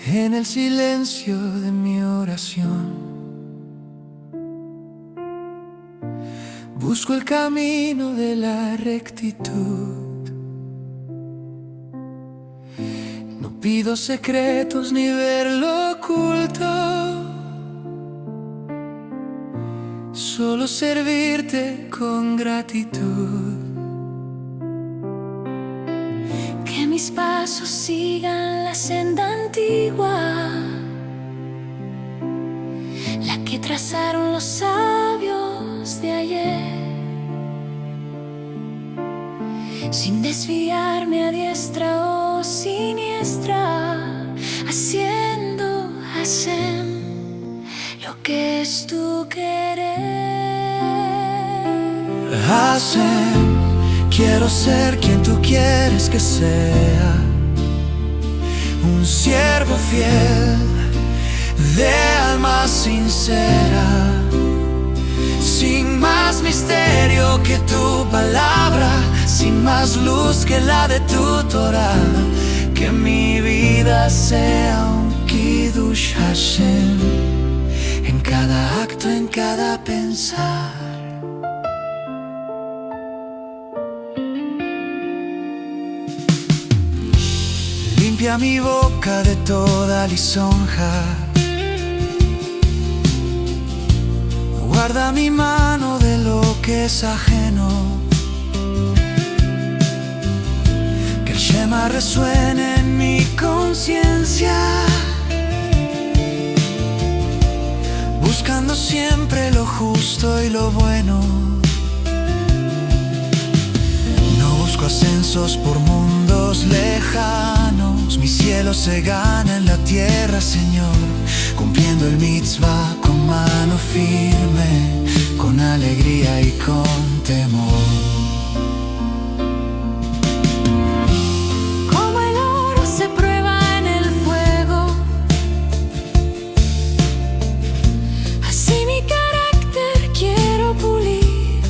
en el silencio de mi oración. Busco el camino de la rectitud. No pido secretos ni ver lo oculto, solo servirte con gratitud. Que mis pasos sigan la senda antigua, la que trazaron los sabios de ayer, sin desviarme a diestra o siniestra, haciendo lo que es tu querer. Quiero ser quien tú quieres que sea, un siervo fiel, de alma sincera, sin más misterio que tu palabra, sin más luz que la de tu Torah. Que mi vida sea un Kiddush Hashem, en cada acto, en cada pensar. Limpia mi boca de toda lisonja, guarda mi mano de lo que es ajeno. Que el Shema resuene en mi conciencia, buscando siempre lo justo y lo bueno. No busco ascensos por mundos lejanos, mi cielo se gana en la tierra, Señor, cumpliendo el mitzvah con mano firme, con alegría y con temor. Como el oro se prueba en el fuego, así mi carácter quiero pulir.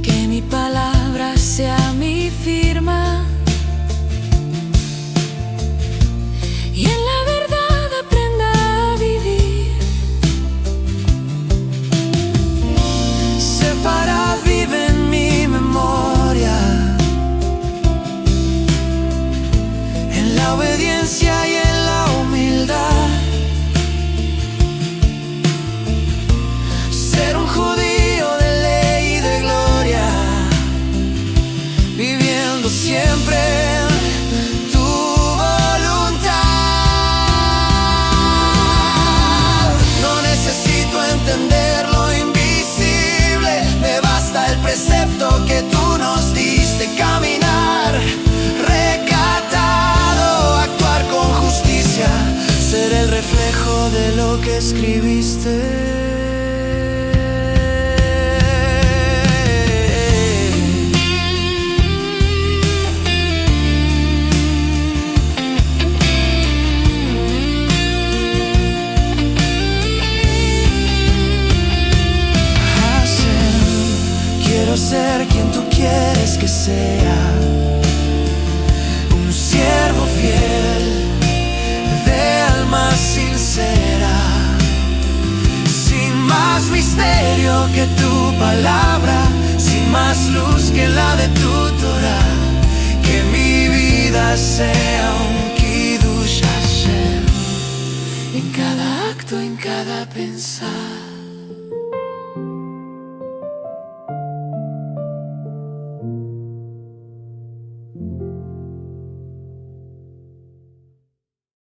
Que mi palabra sea mi firma, y en la verdad aprenda a vivir. Sefarad vive en mi memoria, en la obediencia y en la humildad. Ser un judío de ley y de gloria, viviendo siempre tu voluntad. No necesito entender lo invisible, me basta el precepto que tú nos diste. Caminar recatado, actuar con justicia, ser el reflejo de lo que escribiste. Quiero ser quien tú quieres que sea, un siervo fiel, de alma sincera, sin más misterio que tu palabra, sin más luz que la de tu Torah. Que mi vida sea un Kiddush Hashem, en cada acto, en cada pensar.